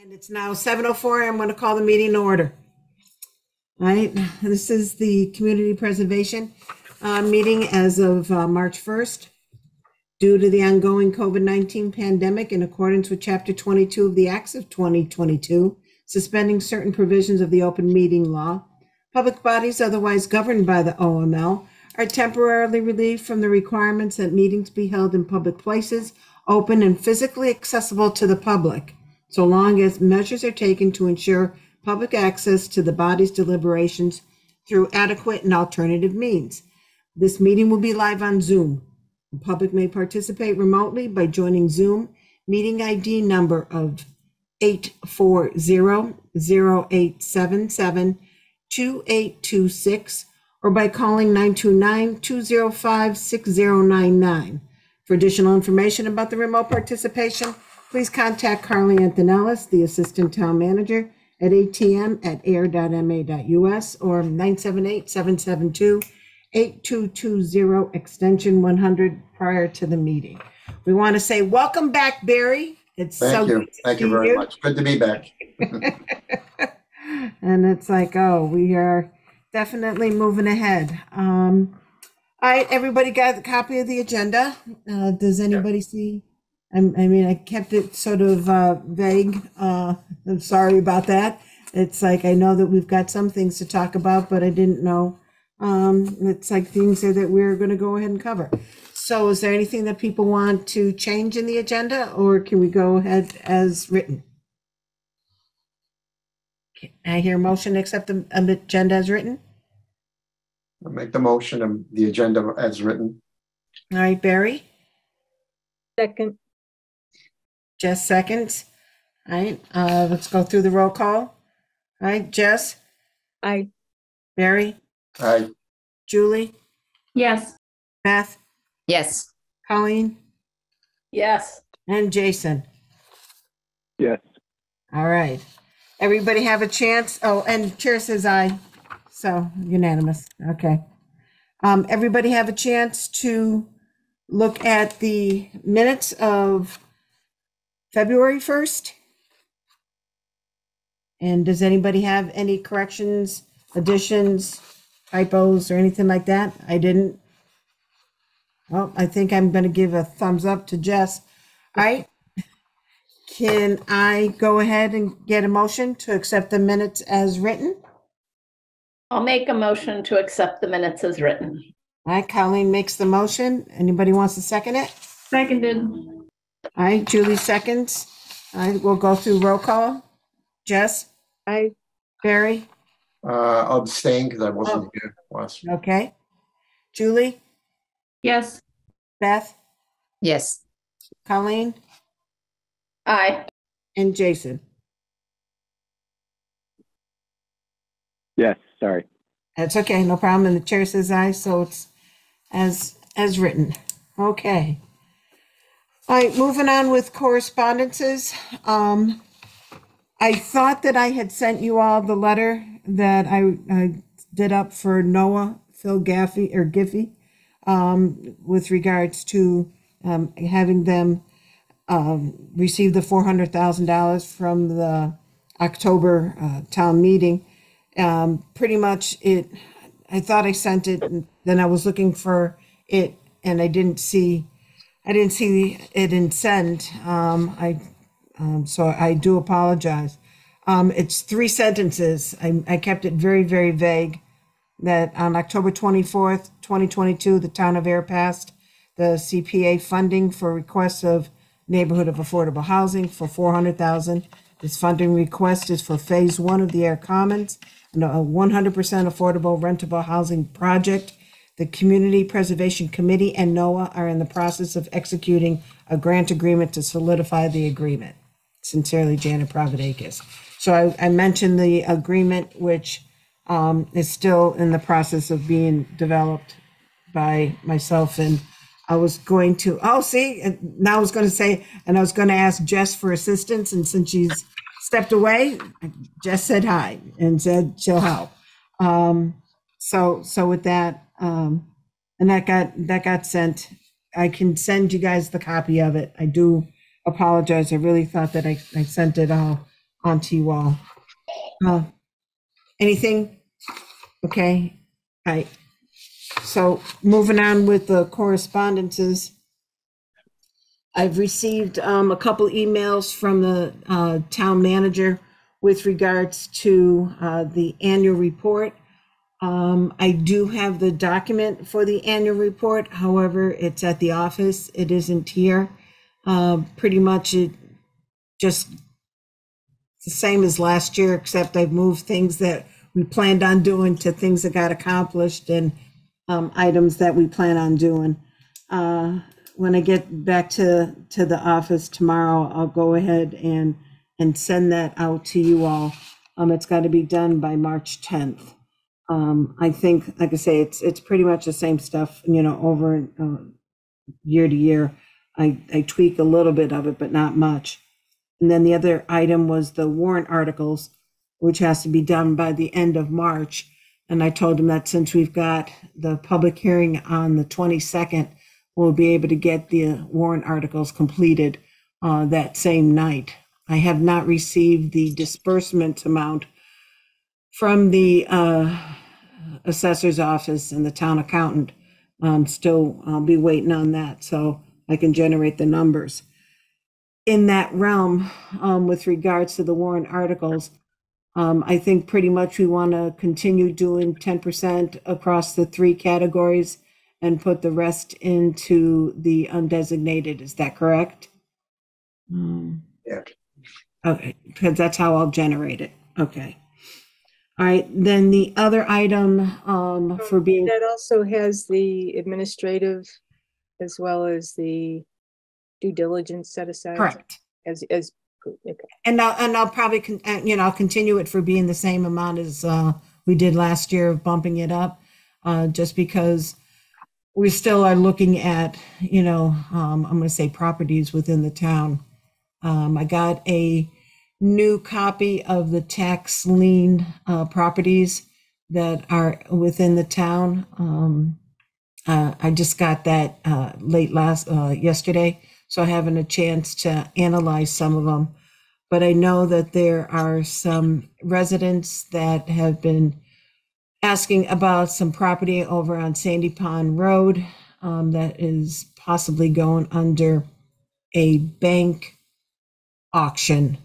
And it's now 7:04. I'm going to call the meeting to order. All right, this is the Community Preservation meeting as of March 1st. Due to the ongoing COVID-19 pandemic, in accordance with Chapter 22 of the Acts of 2022, suspending certain provisions of the open meeting law, public bodies otherwise governed by the OML are temporarily relieved from the requirements that meetings be held in public places, open and physically accessible to the public, so long as measures are taken to ensure public access to the body's deliberations through adequate and alternative means. This meeting will be live on Zoom. The public may participate remotely by joining Zoom meeting ID number of 840-0877-2826 or by calling 929-205-6099. For additional information about the remote participation, please contact Carly Antonellis, the Assistant Town Manager, at atm@ayer.ma.us or 978-772-8220, extension 100 prior to the meeting. We want to say welcome back, Barry. Thank you. Thank you very much. Good to be back. And it's like, oh, we are definitely moving ahead. All right, everybody got a copy of the agenda. Does anybody see? I mean, I kept it sort of vague. I'm sorry about that. It's like, I know that we've got some things to talk about, but I didn't know. It's like things that we're going to go ahead and cover. So is there anything that people want to change in the agenda, or can we go ahead as written? I hear a motion to accept the agenda as written. I'll make the motion of the agenda as written. All right, Barry. Second. Jess seconds. All right, let's go through the roll call. All right, Jess. Aye. Barry. Aye. Julie. Yes. Beth. Yes. Colleen. Yes. And Jason. Yes. All right. Everybody have a chance. Oh, and Chair says aye. So unanimous. Okay. Everybody have a chance to look at the minutes of February 1st. And does anybody have any corrections, additions, typos, or anything like that? I didn't. Well, I think I'm going to give a thumbs up to Jess. All right. Can I go ahead and get a motion to accept the minutes as written? I'll make a motion to accept the minutes as written. All right, Colleen makes the motion. Anybody wants to second it? Seconded. All right, Julie seconds. All right, we'll go through roll call. Jess? Aye. Barry? I'll abstain because I wasn't here last. Okay. Julie? Yes. Beth? Yes. Colleen? Aye. And Jason? Yes, sorry. That's okay, no problem. And the chair says aye, so it's as written. Okay. All right, moving on with correspondences. I thought that I had sent you all the letter that I did up for Noah, Phil Giffey, with regards to having them receive the $400,000 from the October town meeting. Pretty much I thought I sent it, and then I was looking for it and I didn't see it in send. So I do apologize. It's 3 sentences. I kept it very, very vague. That on October 24th, 2022, the town of Ayer passed the CPA funding for requests of neighborhood of affordable housing for $400,000. This funding request is for phase 1 of the Ayer Commons, a 100% affordable rentable housing project. The Community Preservation Committee and NOAA are in the process of executing a grant agreement to solidify the agreement. Sincerely, Janet Providakis. So I mentioned the agreement, which is still in the process of being developed by myself, and I was going to, now I was going to say, and I was going to ask Jess for assistance, and since she's stepped away, Jess said hi and said she'll help. So with that, and that got sent. I can send you guys the copy of it. I do apologize. I really thought that I sent it all on to you all. Anything? Okay, all right. So moving on with the correspondences. I've received a couple emails from the town manager with regards to the annual report. I do have the document for the annual report. However, it's at the office. It isn't here. Pretty much it just the same as last year, except I've moved things that we planned on doing to things that got accomplished and items that we plan on doing. When I get back to the office tomorrow, I'll go ahead and send that out to you all. It's got to be done by March 10th. I think, like I say, it's pretty much the same stuff, over year to year. I tweak a little bit of it, but not much. And then the other item was the warrant articles, which has to be done by the end of March. And I told him that since we've got the public hearing on the 22nd, we'll be able to get the warrant articles completed that same night. I have not received the disbursement amount from the assessor's office and the town accountant. Still, I'll be waiting on that so I can generate the numbers. In that realm, with regards to the warrant articles, I think pretty much we want to continue doing 10% across the 3 categories and put the rest into the undesignated. Is that correct? Yeah. Okay, because that's how I'll generate it. Okay. All right, then the other item for being, That also has the administrative as well as the due diligence set aside. correct. As okay. And I'll probably, I'll continue it for being the same amount as we did last year, bumping it up, just because we still are looking at, I'm going to say properties within the town. I got a new copy of the tax lien properties that are within the town. I just got that late yesterday, so I haven't a chance to analyze some of them. But I know that there are some residents that have been asking about some property over on Sandy Pond Road that is possibly going under a bank auction.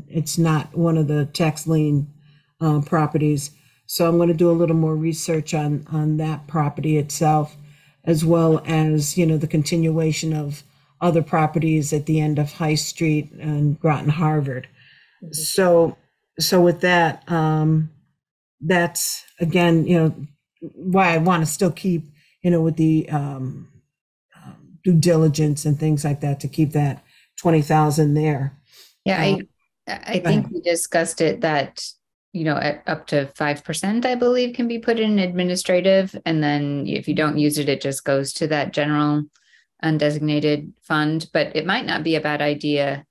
It's not one of the tax lien properties. So I'm going to do a little more research on that property itself, as well as, the continuation of other properties at the end of High Street and Groton Harvard. So with that, that's again, why I want to still keep, with the due diligence and things like that to keep that 20,000 there. Yeah, I think we discussed it that, at up to 5%, I believe, can be put in administrative. And then if you don't use it, it just goes to that general undesignated fund. But it might not be a bad idea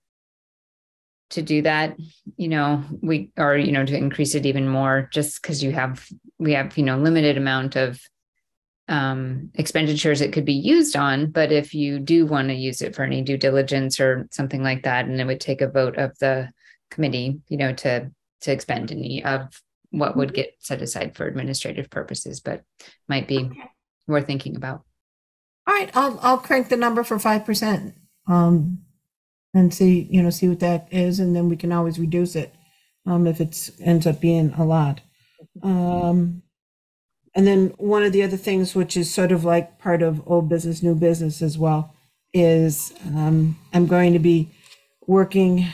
to do that, to increase it even more, just because we have, limited amount of expenditures it could be used on. But if you do want to use it for any due diligence or something like that, and it would take a vote of the committee, to expend any of what would get set aside for administrative purposes, but might be worth thinking about. All right, I'll crank the number for 5%, and see what that is, and then we can always reduce it if it ends up being a lot. And then one of the other things, which is sort of like part of old business, new business as well, is I'm going to be working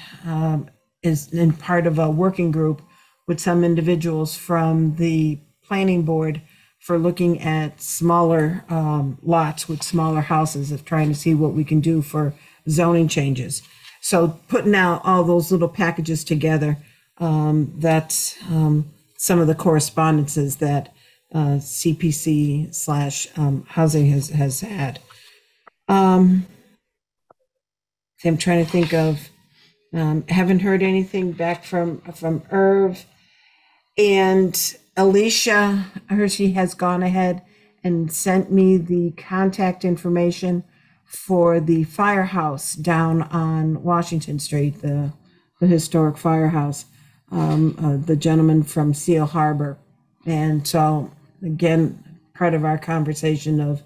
is in part of a working group with some individuals from the planning board for looking at smaller lots with smaller houses, of trying to see what we can do for zoning changes. So putting out all those little packages together, that's some of the correspondences that CPC / housing has had. I'm trying to think of, haven't heard anything back from Irv, and Alicia, she has gone ahead and sent me the contact information for the firehouse down on Washington Street, the the historic firehouse, the gentleman from Seal Harbor. And so, again, part of our conversation of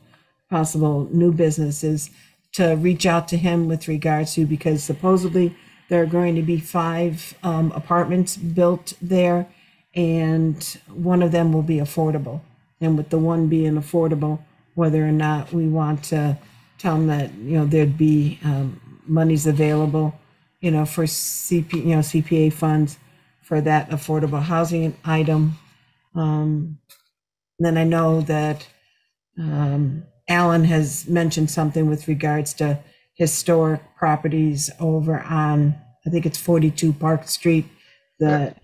possible new business is to reach out to him with regards to, because supposedly there are going to be 5 apartments built there, and one of them will be affordable. And with the one being affordable, whether or not we want to tell them that, there'd be monies available, for CPA funds for that affordable housing item. Then I know that Alan has mentioned something with regards to historic properties over on, I think it's 42 Park Street, that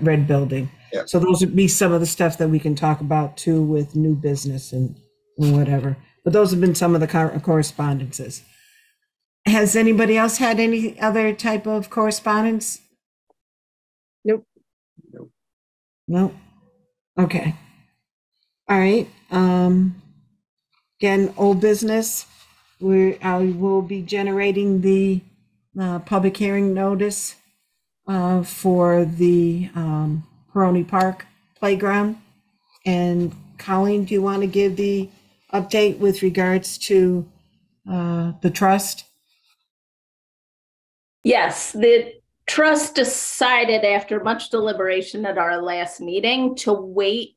red building. Yeah. So those would be some of the stuff that we can talk about too with new business and whatever. But those have been some of the correspondences. Has anybody else had any other type of correspondence? Nope. No? Okay. All right. Again, old business. I will be generating the public hearing notice for the Peroni Park playground. And Colleen, do you want to give the update with regards to the trust? Yes, the trust decided after much deliberation at our last meeting to wait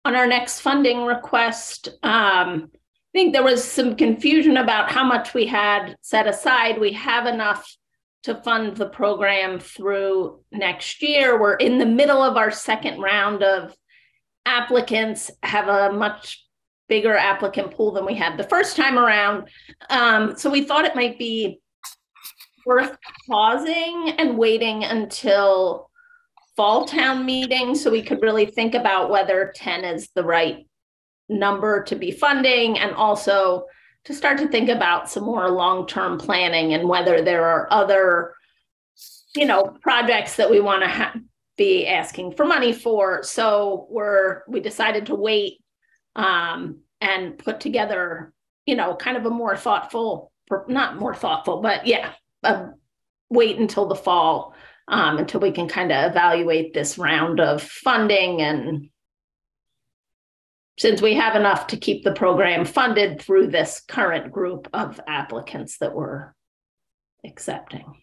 on our next funding request. I think there was some confusion about how much we had set aside. We have enough to fund the program through next year. We're in the middle of our second round of applicants, have a much bigger applicant pool than we had the first time around. So we thought it might be worth pausing and waiting until fall town meeting so we could really think about whether 10 is the right number to be funding, and also to start to think about some more long-term planning and whether there are other, projects that we want to be asking for money for. So we decided to wait and put together, kind of a more thoughtful, not more thoughtful, but wait until the fall, until we can kind of evaluate this round of funding. And since we have enough to keep the program funded through this current group of applicants that we're accepting.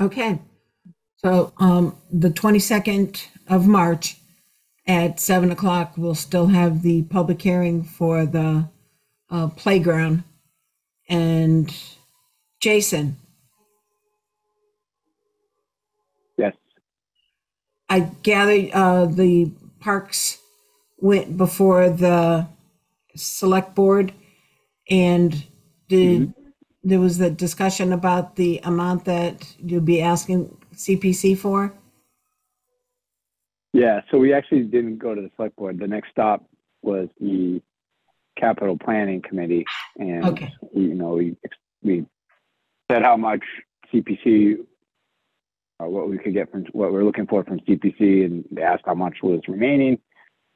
Okay. So the 22nd of March at 7:00, we'll still have the public hearing for the playground. And Jason, Yes. I gather the parks went before the select board, and there was the discussion about the amount that you'll be asking CPC for? Yeah. So we actually didn't go to the select board. The next stop was the capital planning committee. And, Okay. we said how much CPC, what we could get from what we're looking for from CPC, and they asked how much was remaining.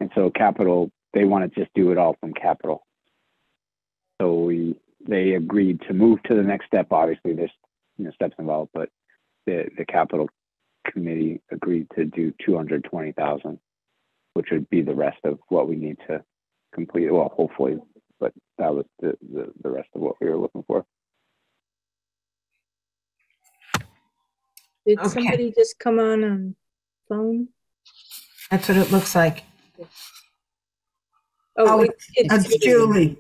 And so capital, they want to just do it all from capital. So they agreed to move to the next step. Obviously there's steps involved, but the capital committee agreed to do 220,000, which would be the rest of what we need to complete. Well, hopefully, but that was the rest of what we were looking for. Did Okay. somebody just come on phone? That's what it looks like. Oh, Oh, it's Julie.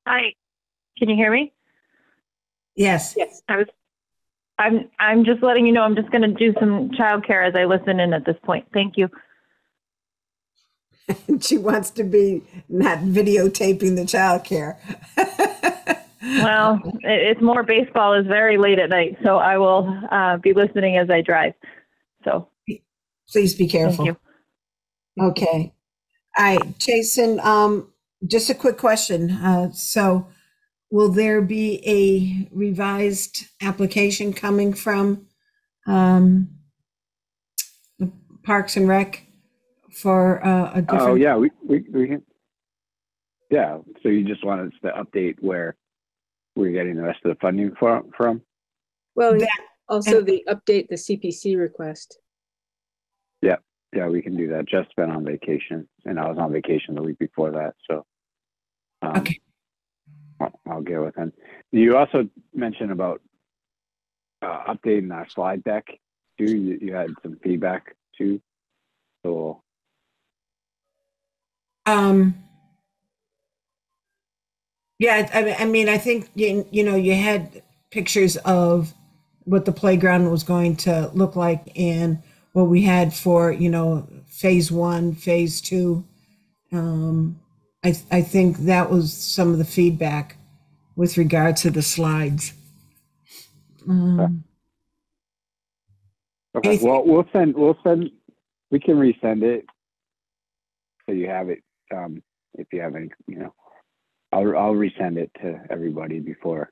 Hi, can you hear me? Yes. Yes. I'm just letting you know I'm just going to do some childcare as I listen in at this point. Thank you. She wants to be not videotaping the childcare. Well, it's more baseball is very late at night, so I will be listening as I drive. So Please be careful. thank you. Okay. All right, Jason, just a quick question. So will there be a revised application coming from the Parks and Rec for a different? Oh yeah, we can. Yeah, so you just want us to update where we're getting the rest of the funding from? Well, and That- also the update the CPC request. Yeah, we can do that. Jeff's been on vacation, and I was on vacation the week before that, so. Okay. I'll get with him. You also mentioned about updating our slide deck too. You had some feedback too. So Yeah, I mean, I think you know, you had pictures of what the playground was going to look like and what we had for, you know, phase 1, phase 2. I think that was some of the feedback with regard to the slides. okay, Anything- well we can resend it so you have it. If you have any, you know, I'll resend it to everybody before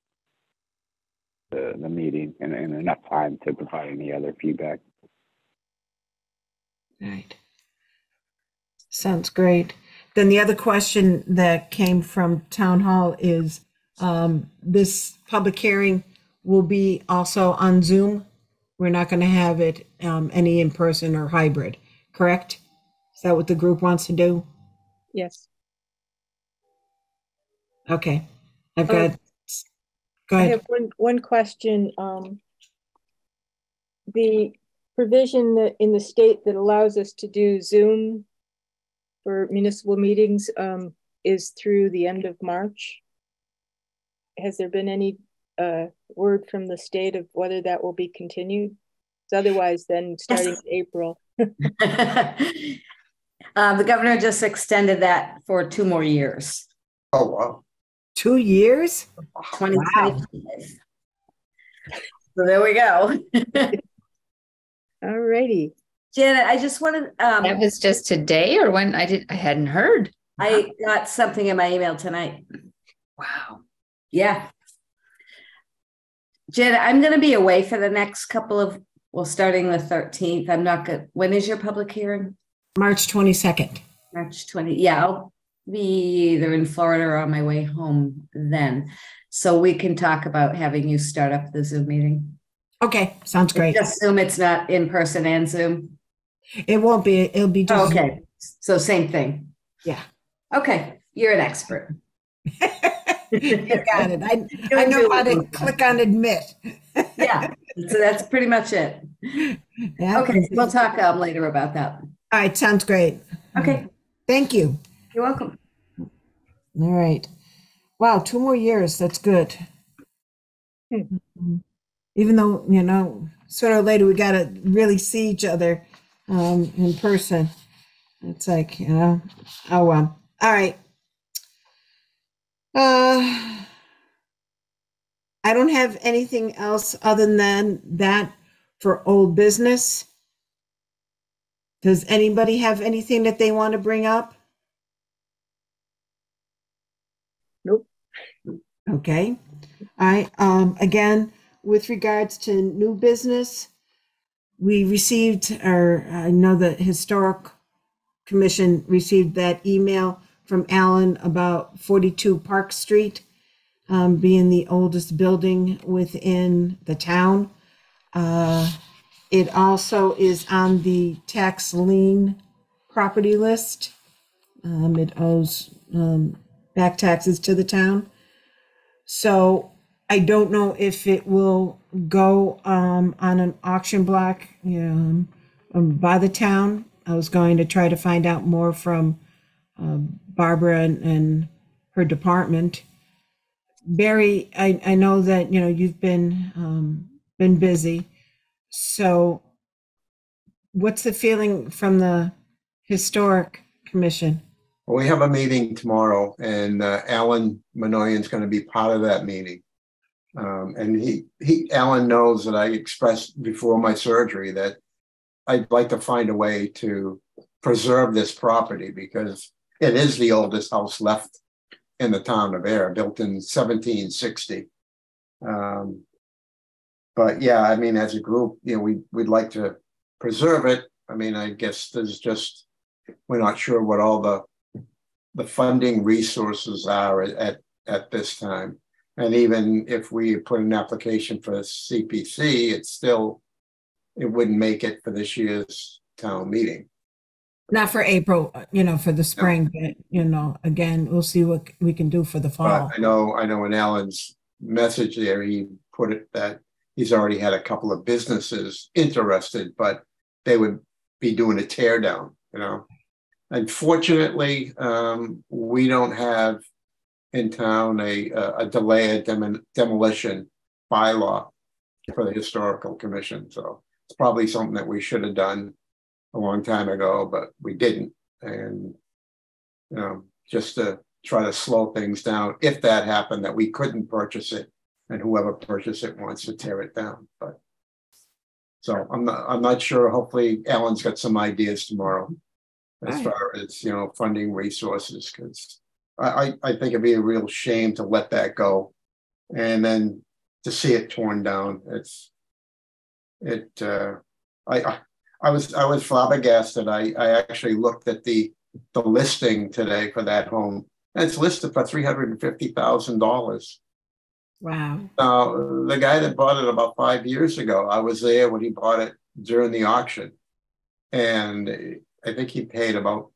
the meeting and enough time to provide any other feedback. Right. Sounds great. Then the other question that came from Town Hall is, this public hearing will be also on Zoom. We're not going to have it any in person or hybrid, correct? Is that what the group wants to do? Yes. Okay. I've Oh, got, go I ahead. have one question. The provision that in the state that allows us to do Zoom for municipal meetings is through the end of March. Has there been any word from the state of whether that will be continued? Otherwise, then starting in April. The governor just extended that for 2 more years. Oh, wow. 2 years? 2025. So there we go. All righty. Janet, I just wanted, That was just today or when I hadn't heard. I got something in my email tonight. Wow. Yeah. Janet, I'm going to be away for the next couple of, well, starting the 13th. I'm not good. When is your public hearing? March 22nd. March 20. Yeah, I'll be either in Florida or on my way home then. So we can talk about having you start up the Zoom meeting. Okay, sounds great. Just assume it's not in person and Zoom. It won't be, it'll be just. Okay, so same thing. Yeah. Okay, you're an expert. You got it. I know how to click on admit. Yeah, so that's pretty much it. Yeah. Okay, so we'll talk later about that. All right, sounds great. Okay, Thank you. you're welcome. All right. Wow, 2 more years. That's good. Even though, you know, sooner or later we got to really see each other in person. It's like, you know, oh well. All right. I don't have anything else other than that for old business. Does anybody have anything that they want to bring up? Nope. Okay. I again, with regards to new business, we received, or I know the Historic Commission received that email from Alan about 42 Park Street being the oldest building within the town. It also is on the tax lien property list. It owes back taxes to the town. So I don't know if it will go on an auction block by the town. I was going to try to find out more from Barbara and her department. Barry, I know that, you know, you've been busy. So what's the feeling from the Historic Commission? Well, we have a meeting tomorrow and Alan Minoyan's going to be part of that meeting. And Alan knows that I expressed before my surgery that I'd like to find a way to preserve this property because it is the oldest house left in the town of Ayer, built in 1760. But yeah, I mean, as a group, you know, we'd like to preserve it. I mean, I guess there's just, we're not sure what all the the funding resources are at this time. And even if we put an application for CPC, it wouldn't make it for this year's town meeting. Not for April, for the spring, but, again, we'll see what we can do for the But fall. I know in Alan's message there, he put it that he's already had a couple of businesses interested, but they would be doing a tear down, Unfortunately, we don't have in town a delay of demolition bylaw for the historical commission. So it's probably something that we should have done a long time ago, but we didn't. And, just to try to slow things down, if that happened, that we couldn't purchase it and whoever purchased it wants to tear it down. But so I'm not sure. Hopefully Alan's got some ideas tomorrow as far as, funding resources, because I think it'd be a real shame to let that go and then to see it torn down. I was flabbergasted. I actually looked at the listing today for that home, and it's listed for $350,000. Wow. Now, the guy that bought it about 5 years ago, I was there when he bought it during the auction, and I think he paid about,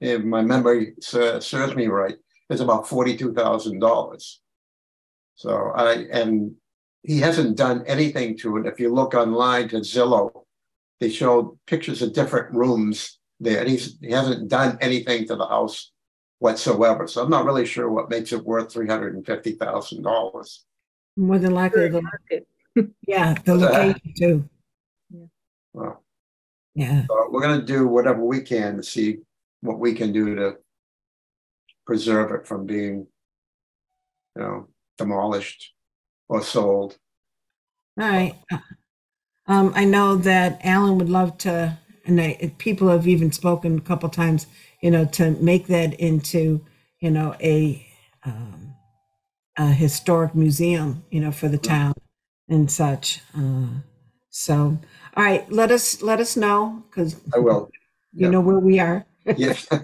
if my memory serves me right, it's about $42,000. So and he hasn't done anything to it. If you look online to Zillow, they showed pictures of different rooms there, and he hasn't done anything to the house whatsoever. So I'm not really sure what makes it worth $350,000. More than likely, the location too. Yeah. Well, yeah. So we're going to do whatever we can to see what we can do to preserve it from being, demolished or sold. All right. I know that Alan would love to, and people have even spoken a couple times, to make that into, a historic museum, for the town and such. So, all right, let us know, because I will. you know where we are. Yes. All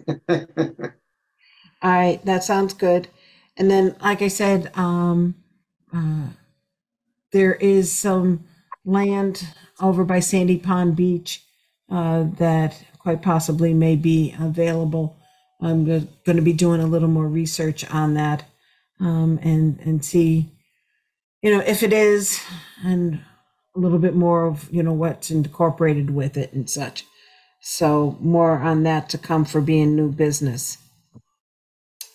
right, that sounds good. And then, like I said, there is some land over by Sandy Pond Beach that quite possibly may be available. I'm going to be doing a little more research on that and see, if it is, and a little bit more of, what's incorporated with it and such. So more on that to come for being new business.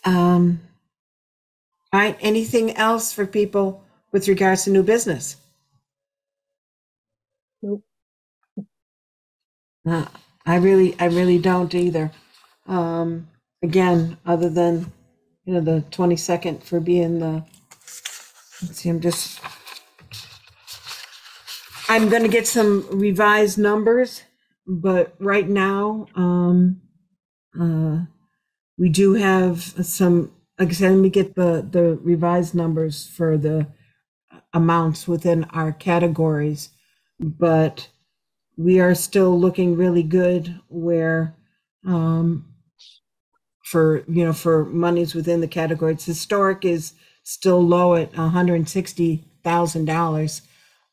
All right, anything else for people with regards to new business? Nope. I really don't either. Again, other than, the 22nd for being the, let's see, I'm going to get some revised numbers, but right now, we do have some, like I said, let me get the revised numbers for the amounts within our categories, but we are still looking really good where, for monies within the categories. Historic is still low at $160,000.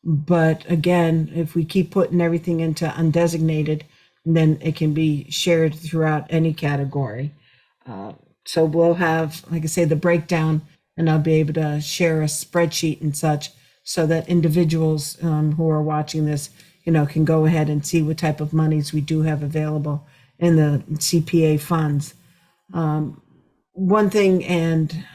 But again, if we keep putting everything into undesignated, then it can be shared throughout any category. So we'll have, like I say, the breakdown, and I'll be able to share a spreadsheet and such so that individuals who are watching this, can go ahead and see what type of monies we do have available in the CPA funds. One thing, and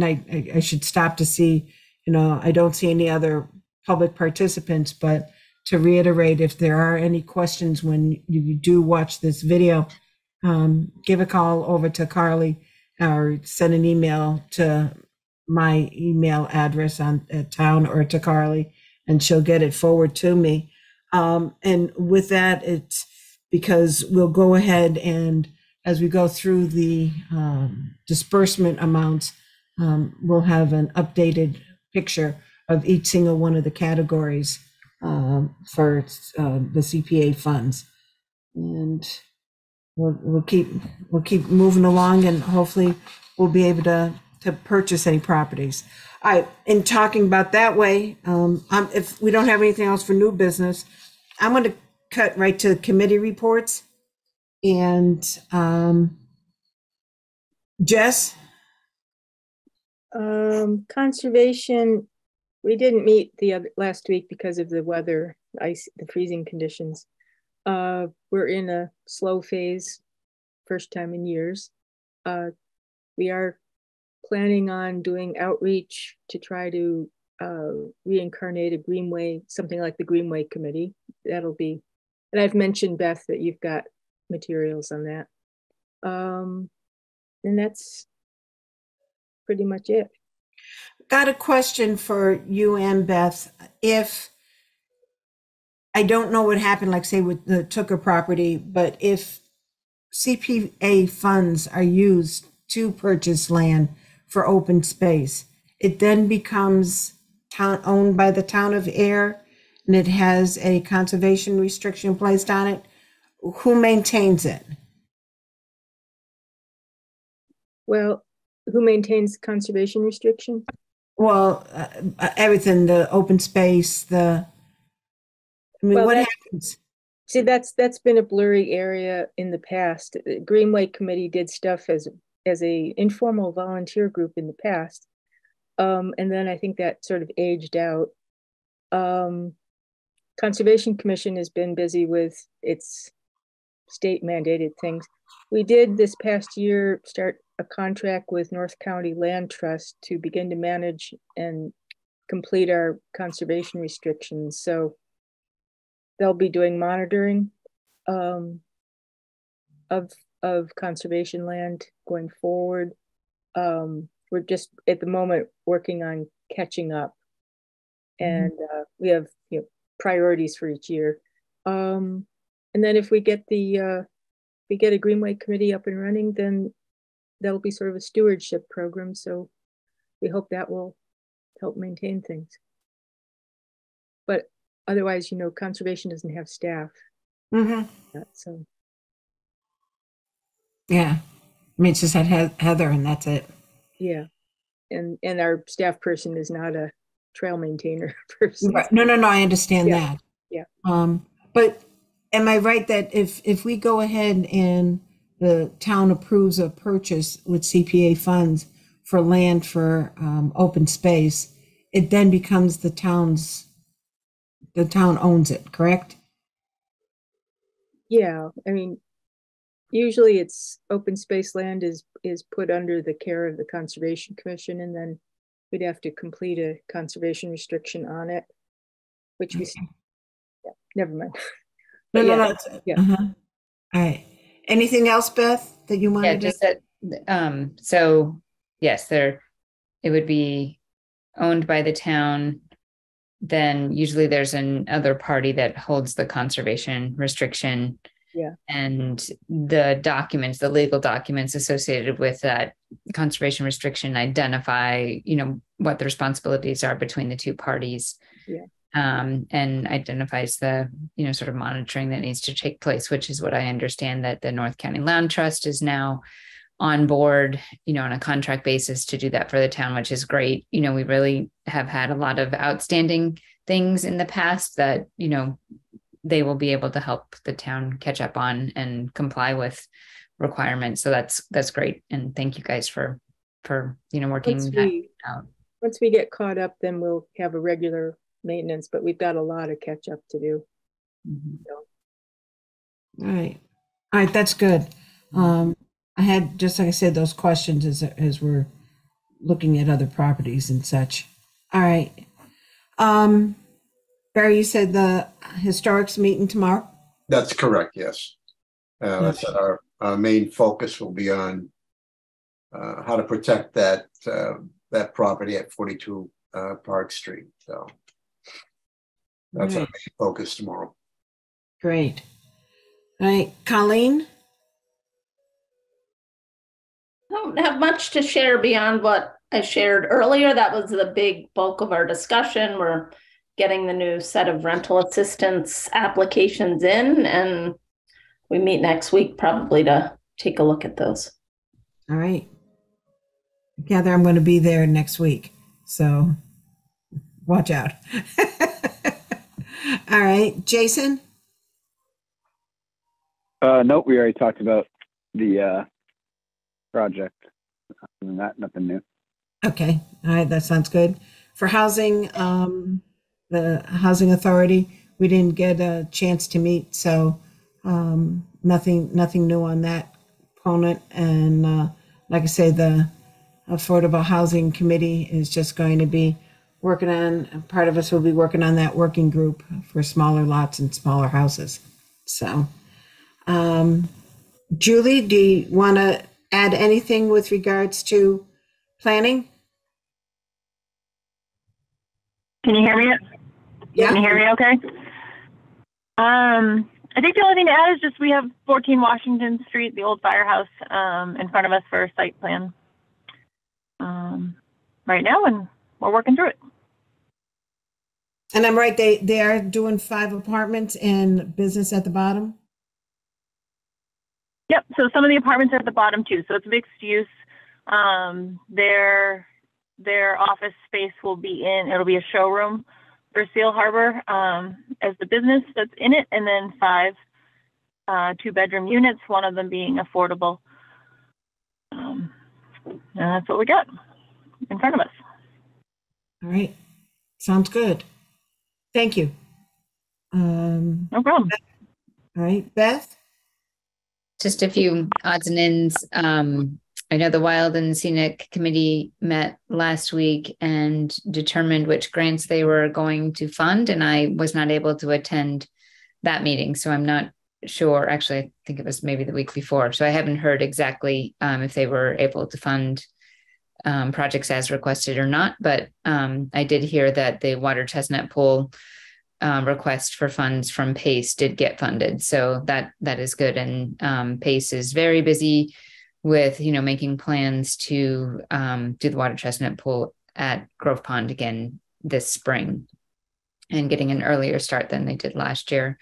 I should stop to see, I don't see any other public participants, but to reiterate, if there are any questions when you do watch this video, give a call over to Carly or send an email to my email address at town or to Carly, and she'll get it forward to me. And with that, it's because we'll go ahead and as we go through the disbursement amounts, we'll have an updated picture of each single one of the categories for the CPA funds. And we'll keep moving along, and hopefully we'll be able to purchase any properties. All right, in talking about that way, if we don't have anything else for new business, I'm going to cut right to committee reports. And Jess? Conservation, we didn't meet last week because of the weather, the freezing conditions. We're in a slow phase, first time in years. We are planning on doing outreach to try to reincarnate a Greenway, something like the Greenway Committee. That'll be, and I've mentioned, Beth, that you've got materials on that. And that's pretty much it. Got a question for you and Beth. If I don't know what happened, like say with the Tooker property, but if CPA funds are used to purchase land for open space, it then becomes owned by the town of Ayer, and it has a conservation restriction placed on it. Who maintains it? Well, who maintains conservation restriction? Well, everything, the open space, what happens? See, that's been a blurry area in the past. The Greenway Committee did stuff as a informal volunteer group in the past. And then I think that sort of aged out. Conservation Commission has been busy with its state mandated things. We did this past year start a contract with North County Land Trust to begin to manage and complete our conservation restrictions. So they'll be doing monitoring of conservation land going forward. We're just at the moment working on catching up, and we have priorities for each year. And then if we get a Greenway Committee up and running, then that'll be sort of a stewardship program. So we hope that will help maintain things. But otherwise, conservation doesn't have staff. So yeah, I mean, it's just had Heather, and that's it. Yeah, and our staff person is not a trail maintainer person. Right. No, I understand that. Yeah. But am I right that if we go ahead and the town approves a purchase with CPA funds for land for open space, it then becomes the town owns it, correct? Yeah, I mean, usually it's open space land is put under the care of the Conservation Commission, and then we'd have to complete a conservation restriction on it, which we, never mind. No. All right. Anything else, Beth, that you wanted? Yeah, just that. So yes, it would be owned by the town. Then usually there's another party that holds the conservation restriction. Yeah. And the legal documents associated with that conservation restriction identify, what the responsibilities are between the two parties. Yeah. And identifies the, sort of monitoring that needs to take place, which is what I understand that the North County Land Trust is now on board, on a contract basis to do that for the town, which is great. We really have had a lot of outstanding things in the past that, they will be able to help the town catch up on and comply with requirements. So that's great. And thank you guys for working that out. Once we get caught up, then we'll have a regular maintenance, but we've got a lot of catch up to do. So. All right, that's good. I had, just like I said, those questions as we're looking at other properties and such. All right. Barry, you said the historic's meeting tomorrow? That's correct, yes. That's our main focus will be on how to protect that property at 42 Park Street. So that's our main focus tomorrow. Great. All right, Colleen? I don't have much to share beyond what I shared earlier. That was the big bulk of our discussion. We're getting the new set of rental assistance applications in, and we meet next week probably to take a look at those. All right. Gather I'm going to be there next week, so watch out. All right, Jason? Nope, we already talked about the project. Other than that, nothing new. Okay, all right, that sounds good. For housing, the Housing Authority, we didn't get a chance to meet, so nothing new on that component. And like I say, the Affordable Housing Committee is just going to be working on, part of us will be working on that working group for smaller lots and smaller houses. So, Julie, do you want to add anything with regards to planning? Can you hear me? Yeah. Can you hear me okay? I think the only thing to add is just we have 14 Washington Street, the old firehouse, in front of us for a site plan right now, and we're working through it. And I'm right, they are doing 5 apartments and business at the bottom? Yep, so some of the apartments are at the bottom too, so it's mixed use. Their office space will be it'll be a showroom for Seal Harbor as the business that's in it, and then 5 2-bedroom units, one of them being affordable. And that's what we got in front of us. All right, sounds good. Thank you. No problem. All right, Beth? Just a few odds and ends. I know the Wild and Scenic Committee met last week and determined which grants they were going to fund, and I was not able to attend that meeting, so I'm not sure. Actually, I think it was maybe the week before, so I haven't heard exactly if they were able to fund projects as requested or not, but I did hear that the Water Chestnut Pool request for funds from PACE did get funded, so that is good. And PACE is very busy with making plans to do the Water Chestnut Pool at Grove Pond again this spring, and getting an earlier start than they did last year.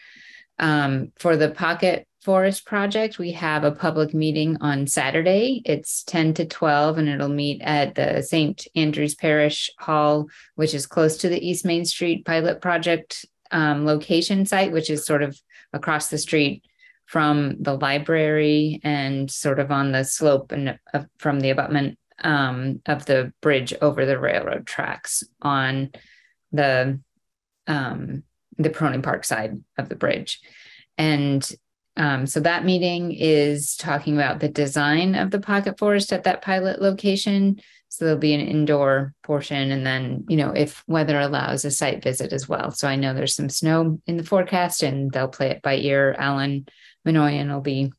For the Pocket Forest project, we have a public meeting on Saturday. It's 10 to 12, and it'll meet at the St. Andrews Parish Hall, which is close to the East Main Street pilot project location site, which is sort of across the street from the library and sort of on the slope and from the abutment of the bridge over the railroad tracks on the Proning Park side of the bridge. And so that meeting is talking about the design of the pocket forest at that pilot location. So there'll be an indoor portion, and then, if weather allows, a site visit as well. So I know there's some snow in the forecast, and they'll play it by ear. Alan Minoyan will be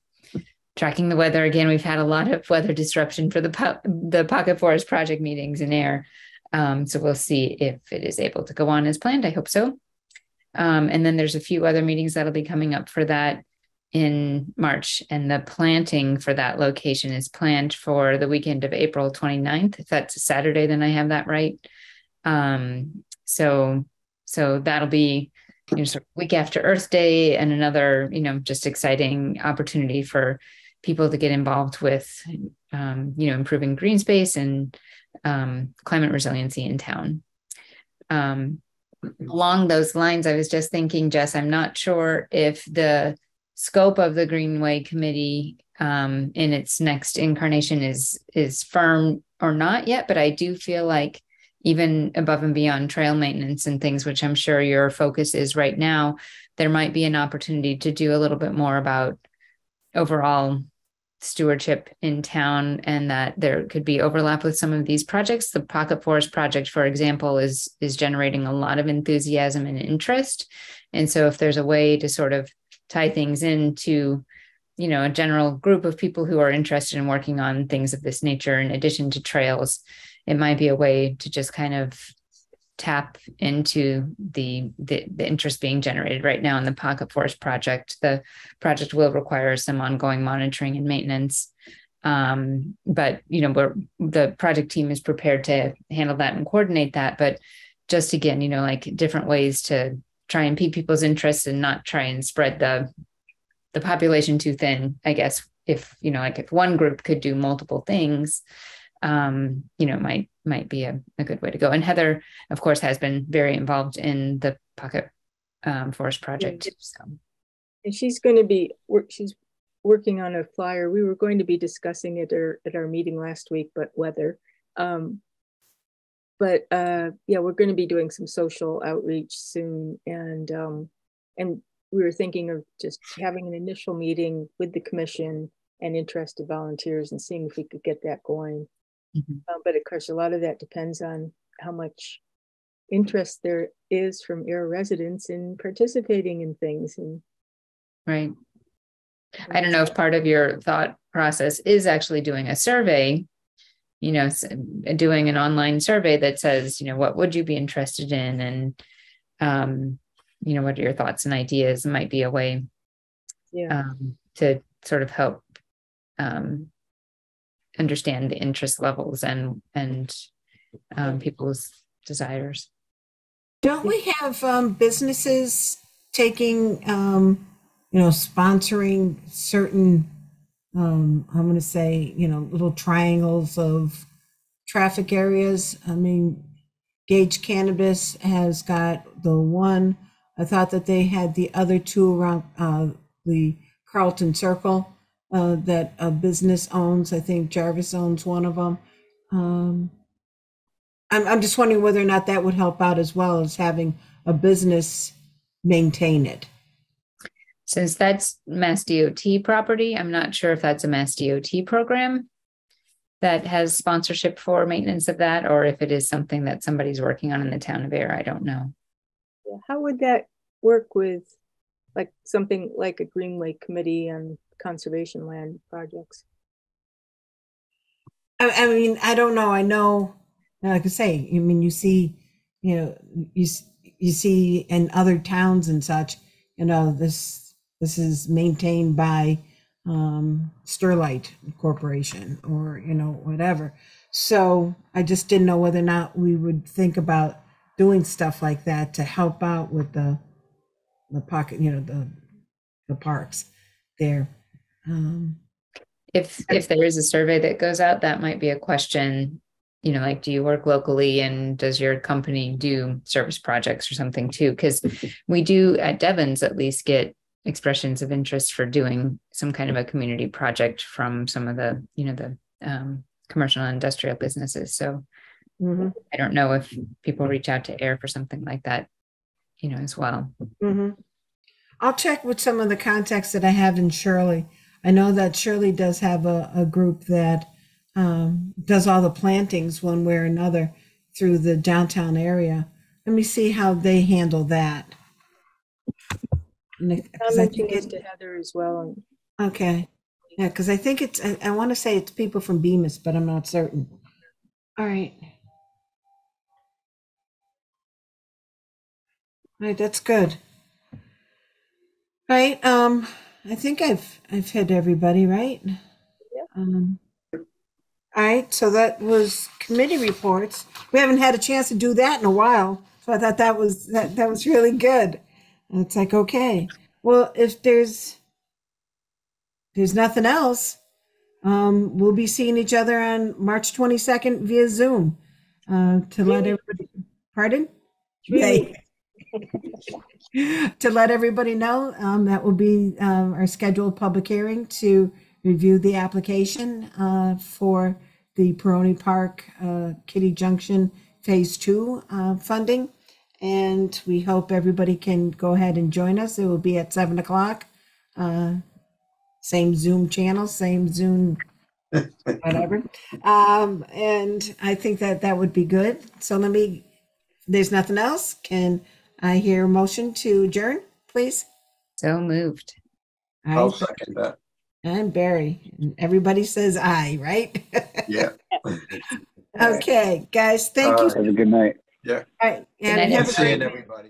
tracking the weather. Again, we've had a lot of weather disruption for the Pocket Forest project meetings in Ayer. So we'll see if it is able to go on as planned. I hope so. And then there's a few other meetings that'll be coming up for that in March, and the planting for that location is planned for the weekend of April 29th. If that's a Saturday, then I have that right. So that'll be sort of week after Earth Day, and another just exciting opportunity for people to get involved with improving green space and climate resiliency in town. Along those lines, I was just thinking, Jess, I'm not sure if the scope of the Greenway Committee in its next incarnation is firm or not yet, but I do feel like even above and beyond trail maintenance and things, which I'm sure your focus is right now, there might be an opportunity to do a little bit more about overall stewardship in town, and that there could be overlap with some of these projects. The Pocket Forest project, for example, is generating a lot of enthusiasm and interest. And so if there's a way to sort of tie things into, a general group of people who are interested in working on things of this nature, in addition to trails, it might be a way to just kind of tap into the interest being generated right now in the Pocket Forest project. The project will require some ongoing monitoring and maintenance. But, the project team is prepared to handle that and coordinate that. But just again, like different ways to try and pique people's interest and not try and spread the the population too thin, I guess, if, you know, like if one group could do multiple things, you know, might be a good way to go. And Heather, of course, has been very involved in the Pocket Forest project too, so. And she's going to be, she's working on a flyer. We were going to be discussing it at our meeting last week, but weather. Yeah, we're going to be doing some social outreach soon, and we were thinking of just having an initial meeting with the commission and interested volunteers and seeing if we could get that going. Mm-hmm. But of course, a lot of that depends on how much interest there is from Ayer residents in participating in things. And right. I don't know if part of your thought process is actually doing a survey, you know, doing an online survey that says, you know, what would you be interested in? And, you know, what are your thoughts and ideas? It might be a way to sort of help understand the interest levels and people's desires. Don't we have businesses taking, you know, sponsoring certain, I'm going to say, you know, little triangles of traffic areas? I mean, Gage Cannabis has got the one. I thought that they had the other two around the Carlton Circle that a business owns. I think Jarvis owns one of them. I'm just wondering whether or not that would help out as well as having a business maintain it. Since that's Mass DOT property, I'm not sure if that's a Mass DOT program that has sponsorship for maintenance of that, or if it is something that somebody's working on in the town of Ayer. I don't know. How would that work with like something like a Greenway Committee on conservation land projects? I mean, I don't know. I know, like I say, I mean, you see, you know, you see in other towns and such, you know, this is maintained by Sterlite Corporation or, you know, whatever. So I just didn't know whether or not we would think about doing stuff like that to help out with the pocket, you know, the parks there. If there is a survey that goes out, that might be a question, you know, like, do you work locally and does your company do service projects or something too? Because we do at Devon's at least get expressions of interest for doing some kind of a community project from some of the, you know, the commercial and industrial businesses. So I don't know if people reach out to Ayer for something like that, you know, as well. I'll check with some of the contacts that I have in Shirley. I know that Shirley does have a group that does all the plantings one way or another through the downtown area. Let me see how they handle that. I'll mention this to Heather as well. Okay. Yeah, because I think it's, I want to say it's people from Bemis, but I'm not certain. All right. All right, that's good. Right. I think I've hit everybody, right? Yeah. All right, so that was committee reports. We haven't had a chance to do that in a while, so I thought that was really good. And it's like, okay, well, if there's nothing else, we'll be seeing each other on March 22nd via Zoom to let everybody. Pardon? Yay. To let everybody know, that will be our scheduled public hearing to review the application for the Peroni Park Kitty Junction Phase 2 funding. And we hope everybody can go ahead and join us. It will be at 7 o'clock. Same Zoom channel, same Zoom, whatever. And I think that would be good. So there's nothing else. Can I hear a motion to adjourn, please? So moved. I'll second that. And Barry. And everybody says aye, right? Yeah. Okay, guys, thank you. Have a good night. Yeah. All right. Good night, And have a Seeing great everybody.